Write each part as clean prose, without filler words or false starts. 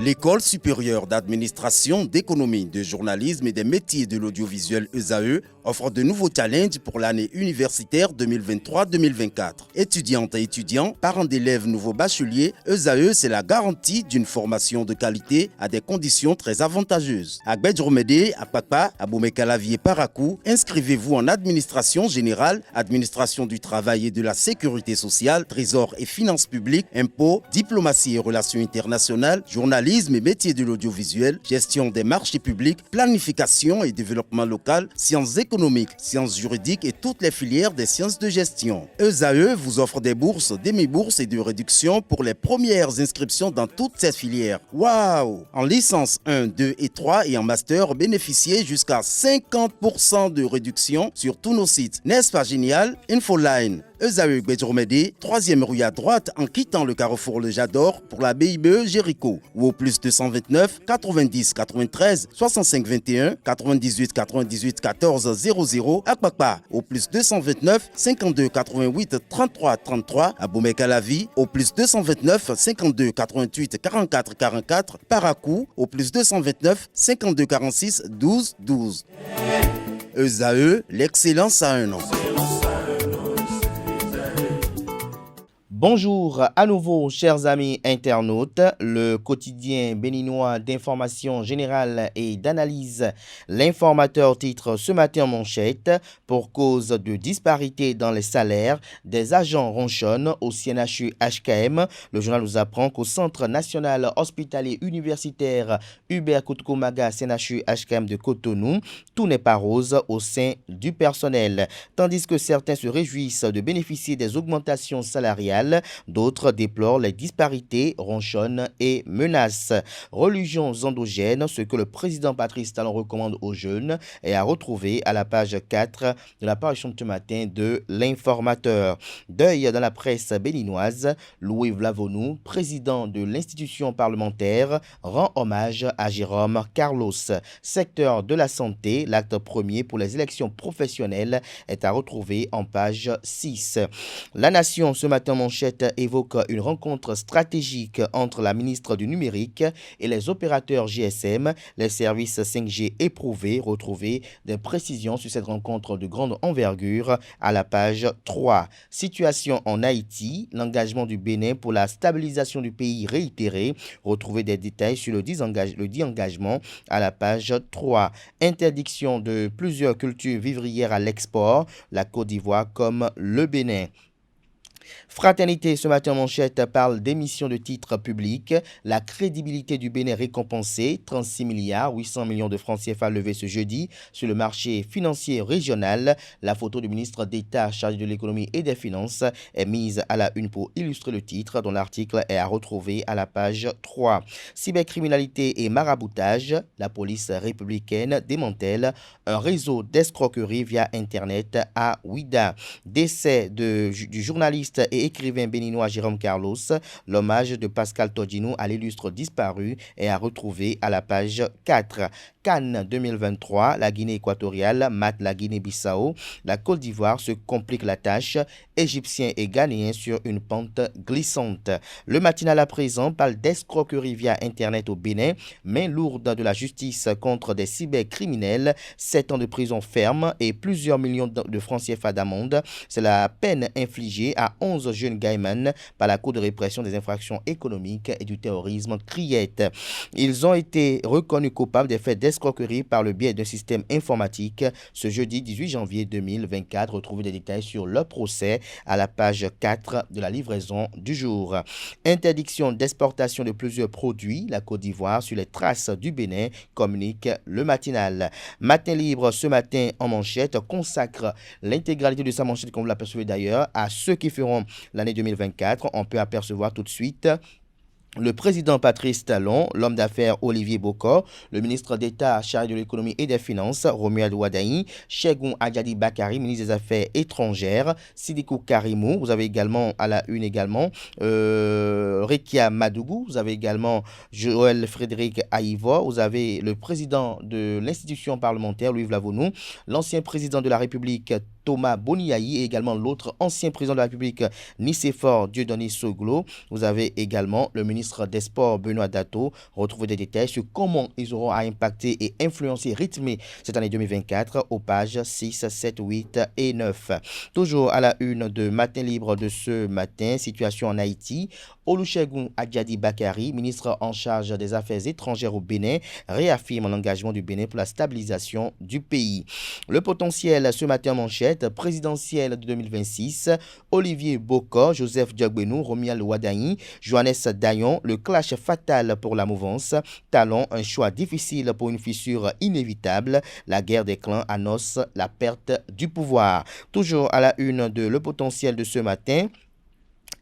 L'École supérieure d'administration, d'économie, de journalisme et des métiers de l'audiovisuel ESAE offre de nouveaux challenges pour l'année universitaire 2023-2024. Étudiantes et étudiants, parents d'élèves nouveaux bacheliers, ESAE, c'est la garantie d'une formation de qualité à des conditions très avantageuses. À Gbedjromede, à Papa, à Boumekalavi et Parakou, inscrivez-vous en administration générale, administration du travail et de la sécurité sociale, trésor et finances publiques, impôts, diplomatie et relations internationales, journalisme et métiers de l'audiovisuel, gestion des marchés publics, planification et développement local, sciences économiques, sciences juridiques et toutes les filières des sciences de gestion. ESAE vous offre des bourses, demi-bourses et de réductions pour les premières inscriptions dans toutes ces filières. Waouh! En licence 1, 2 et 3 et en master, bénéficiez jusqu'à 50% de réduction sur tous nos sites. N'est-ce pas génial? Infoline. ESAE Gbedjromede, 3e rue à droite en quittant le carrefour Le Jador pour la BIBE Jéricho ou au plus 229 90 93 65 21 98 98 14 00 à Kpakpa au plus 229 52 88 33 33 à Boumekalavi au plus 229 52 88 44 44 Parakou au plus 229 52 46 12 12. ESAE, l'excellence à un nom. Bonjour à nouveau, chers amis internautes. Le quotidien béninois d'information générale et d'analyse, l'Informateur titre ce matin en manchette: pour cause de disparité dans les salaires, des agents ronchonnent au CNHU HKM. Le journal nous apprend qu'au Centre national hospitalier universitaire Hubert Koutkou-Maga CNHU HKM de Cotonou, tout n'est pas rose au sein du personnel. Tandis que certains se réjouissent de bénéficier des augmentations salariales, d'autres déplorent les disparités, ronchonnent et menacent. Religions endogènes, ce que le président Patrice Talon recommande aux jeunes, est à retrouver à la page 4 de la parution de ce matin de l'Informateur. Deuil dans la presse béninoise, Louis Vlavonou, président de l'institution parlementaire, rend hommage à Jérôme Carlos. Secteur de la santé, l'acte premier pour les élections professionnelles est à retrouver en page 6. La Nation, ce matin, manchette évoque une rencontre stratégique entre la ministre du numérique et les opérateurs GSM, les services 5G éprouvés. Retrouvez des précisions sur cette rencontre de grande envergure à la page 3. Situation en Haïti, l'engagement du Bénin pour la stabilisation du pays réitéré. Retrouvez des détails sur le dit engagement à la page 3. Interdiction de plusieurs cultures vivrières à l'export, la Côte d'Ivoire comme le Bénin. Fraternité, ce matin en manchette, parle d'émissions de titres publics. La crédibilité du Bénin récompensée, 36 milliards 800 millions de francs CFA levés ce jeudi sur le marché financier régional. La photo du ministre d'État chargé de l'économie et des finances est mise à la une pour illustrer le titre, dont l'article est à retrouver à la page 3. Cybercriminalité et maraboutage, la police républicaine démantèle un réseau d'escroquerie via Internet à Ouida. Décès du journaliste et écrivain béninois Jérôme Carlos, l'hommage de Pascal Todjinou à l'illustre disparu est à retrouver à la page 4. Cannes 2023, la Guinée équatoriale mate la Guinée-Bissau, la Côte d'Ivoire se complique la tâche, Égyptiens et Ghanéens sur une pente glissante. Le matinal à présent parle d'escroquerie via Internet au Bénin, main lourde de la justice contre des cybercriminels, 7 ans de prison ferme et plusieurs millions de francs CFA d'amende. C'est la peine infligée à 11 jeunes gaiman par la Cour de répression des infractions économiques et du terrorisme Criette. Ils ont été reconnus coupables des faits d'escroquerie par le biais d'un système informatique ce jeudi 18 janvier 2024. Retrouvez des détails sur le procès à la page 4 de la livraison du jour. Interdiction d'exportation de plusieurs produits. La Côte d'Ivoire sur les traces du Bénin, communique le matinal. Matin libre, ce matin en manchette, consacre l'intégralité de sa manchette, comme vous l'apercevez d'ailleurs, à ceux qui feront l'année 2024. On peut apercevoir tout de suite le président Patrice Talon, l'homme d'affaires Olivier Bokor, le ministre d'État chargé de l'économie et des finances Romuald Wadaï, Chegoun Adjadi Bakari, ministre des Affaires étrangères, Sidikou Karimou, vous avez également à la une Rekia Madougou, vous avez également Joël Frédéric Aïvo, vous avez le président de l'institution parlementaire Louis Vlavonou, l'ancien président de la République Thomas Boniaï et également l'autre ancien président de la République, Nicéphore Dieudonné Soglo. Vous avez également le ministre des Sports, Benoît Dato. Retrouvez des détails sur comment ils auront à impacter et influencer, rythmer cette année 2024 aux pages 6, 7, 8 et 9. Toujours à la une de Matin Libre de ce matin, situation en Haïti. Olusegun Adjadi Bakari, ministre en charge des Affaires étrangères au Bénin, réaffirme l'engagement du Bénin pour la stabilisation du pays. Le potentiel ce matin en manchette, présidentielle de 2026, Olivier Boko, Joseph Diogbenou, Romuald Wadaini, Johannes Dayon, le clash fatal pour la mouvance, Talon, un choix difficile pour une fissure inévitable, la guerre des clans annonce la perte du pouvoir. Toujours à la une de Le Potentiel de ce matin,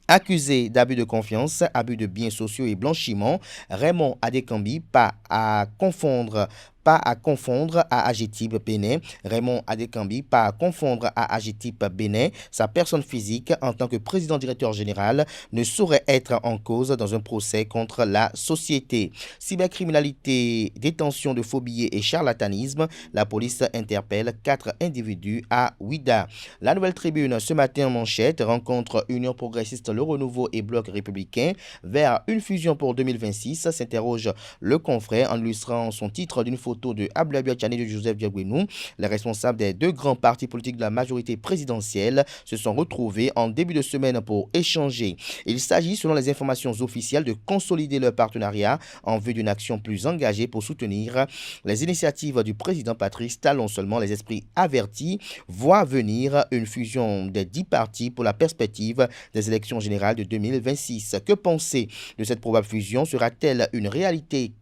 accusé d'abus de confiance, abus de biens sociaux et blanchiment, Raymond Adekambi, pas à confondre à AGETIP Bénin. Raymond Adekambi, pas à confondre à AGETIP Bénin. Sa personne physique, en tant que président-directeur général, ne saurait être en cause dans un procès contre la société. Cybercriminalité, détention de faux billets et charlatanisme. La police interpelle 4 individus à Ouida. La Nouvelle Tribune, ce matin en manchette, rencontre Union progressiste, Le Renouveau et Bloc républicain vers une fusion pour 2026, s'interroge le confrère en illustrant son titre d'une photo de Abdoulaye Tiani et de Joseph Diogbenou. Les responsables des deux grands partis politiques de la majorité présidentielle se sont retrouvés en début de semaine pour échanger. Il s'agit, selon les informations officielles, de consolider leur partenariat en vue d'une action plus engagée pour soutenir les initiatives du président Patrice Talon. Seulement, les esprits avertis voient venir une fusion des 10 partis pour la perspective des élections générales de 2026. Que penser de cette probable fusion? Sera-t-elle une réalité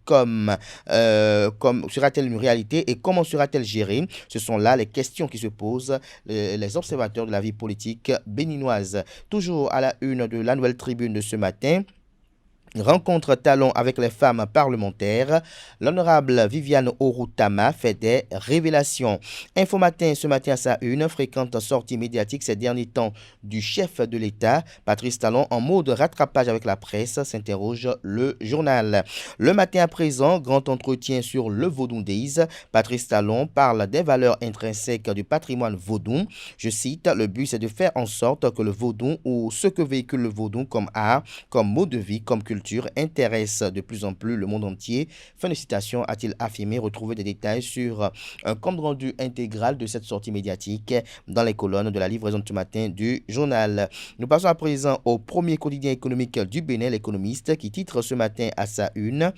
sera-t-elle une réalité et comment sera-t-elle gérée? Ce sont là les questions qui se posent les observateurs de la vie politique béninoise. Toujours à la une de la Nouvelle Tribune de ce matin, rencontre Talon avec les femmes parlementaires. L'honorable Viviane Orutama fait des révélations. Info Matin, ce matin à sa une, fréquente sortie médiatique ces derniers temps du chef de l'État. Patrice Talon en mode rattrapage avec la presse, s'interroge le journal. Le matin à présent, grand entretien sur le Vaudou Days. Patrice Talon parle des valeurs intrinsèques du patrimoine vaudou. Je cite, le but c'est de faire en sorte que le vaudou ou ce que véhicule le vaudou comme art, comme mode de vie, comme culture, intéresse de plus en plus le monde entier. Fin de citation, a-t-il affirmé. Retrouvez des détails sur un compte rendu intégral de cette sortie médiatique dans les colonnes de la livraison de ce matin du journal. Nous passons à présent au premier quotidien économique du Bénin, l'Économiste, qui titre ce matin à sa une: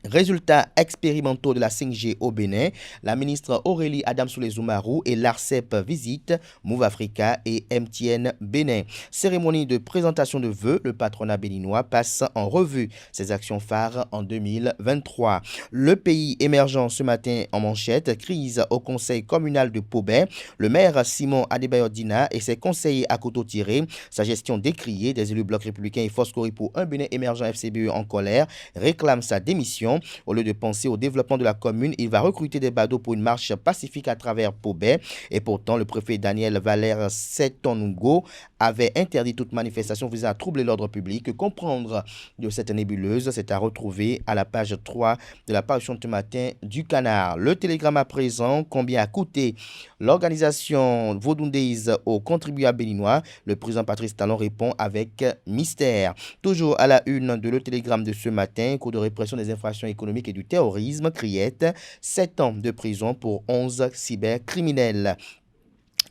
résultats expérimentaux de la 5G au Bénin. La ministre Aurélie Adamsoulé-Zoumarou et l'ARCEP visitent Move Africa et MTN Bénin. Cérémonie de présentation de vœux, le patronat béninois passe en revue ses actions phares en 2023. Le pays émergent ce matin en manchette, crise au conseil communal de Pobet. Le maire Simon Adebayo-Dina et ses conseillers à couteau tiré. Sa gestion décriée, des élus Bloc républicain et Foscori pour un Bénin émergent FCBE en colère, réclament sa démission. Au lieu de penser au développement de la commune, il va recruter des badauds pour une marche pacifique à travers Pobet. Et pourtant, le préfet Daniel Valère Setongo avait interdit toute manifestation visant à troubler l'ordre public. Que comprendre de cette nébuleuse? C'est à retrouver à la page 3 de la parution de ce matin du Canard. Le télégramme à présent, combien a coûté l'organisation Vaudou Days aux contribuables béninois? Le président Patrice Talon répond avec mystère. Toujours à la une de Le Télégramme de ce matin, cours de répression des infractions économiques et du terrorisme, criette, 7 ans de prison pour 11 cybercriminels.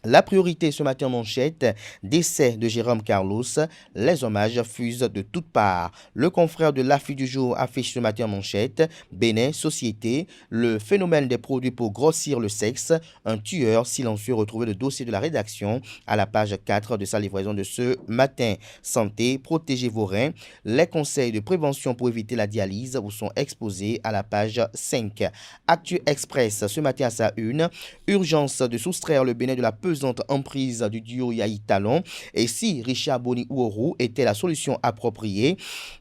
La priorité ce matin en manchette, décès de Jérôme Carlos, les hommages fusent de toutes parts. Le confrère de l'Afrique du jour affiche ce matin en manchette, Bénin, société, le phénomène des produits pour grossir le sexe, un tueur silencieux. Retrouvé le dossier de la rédaction à la page 4 de sa livraison de ce matin. Santé, protégez vos reins, les conseils de prévention pour éviter la dialyse vous sont exposés à la page 5. Actu Express ce matin à sa une, urgence de soustraire le Bénin de la pesante emprise du duo Yahi Talon. Et si Richard Boni Ouourou était la solution appropriée,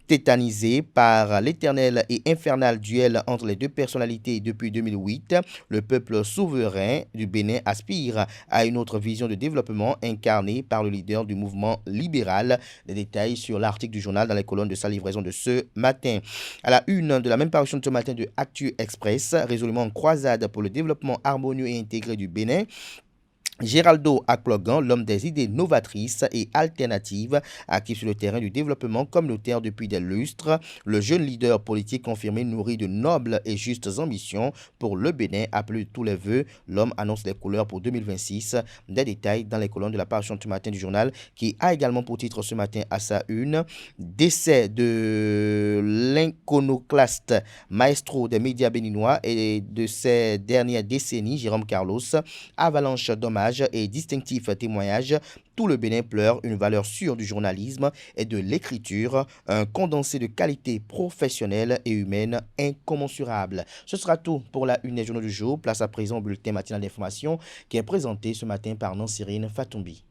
tétanisé par l'éternel et infernal duel entre les deux personnalités depuis 2008, le peuple souverain du Bénin aspire à une autre vision de développement incarnée par le leader du mouvement libéral. Des détails sur l'article du journal dans les colonnes de sa livraison de ce matin. À la une de la même parution de ce matin de Actu Express, résolument en croisade pour le développement harmonieux et intégré du Bénin, Geraldo Akplogan, l'homme des idées novatrices et alternatives, actif sur le terrain du développement communautaire depuis des lustres, le jeune leader politique confirmé nourri de nobles et justes ambitions pour le Bénin, appelé de tous les vœux, l'homme annonce les couleurs pour 2026. Des détails dans les colonnes de la parution du matin du journal, qui a également pour titre ce matin à sa une: décès de l'iconoclaste maestro des médias béninois et de ces dernières décennies, Jérôme Carlos, avalanche d'hommages et distinctifs témoignages. Tout le Bénin pleure, une valeur sûre du journalisme et de l'écriture, un condensé de qualité professionnelle et humaine incommensurable. Ce sera tout pour la une des journaux du jour. Place à présent au bulletin matinal d'information qui est présenté ce matin par Nancirine Fatoumbi.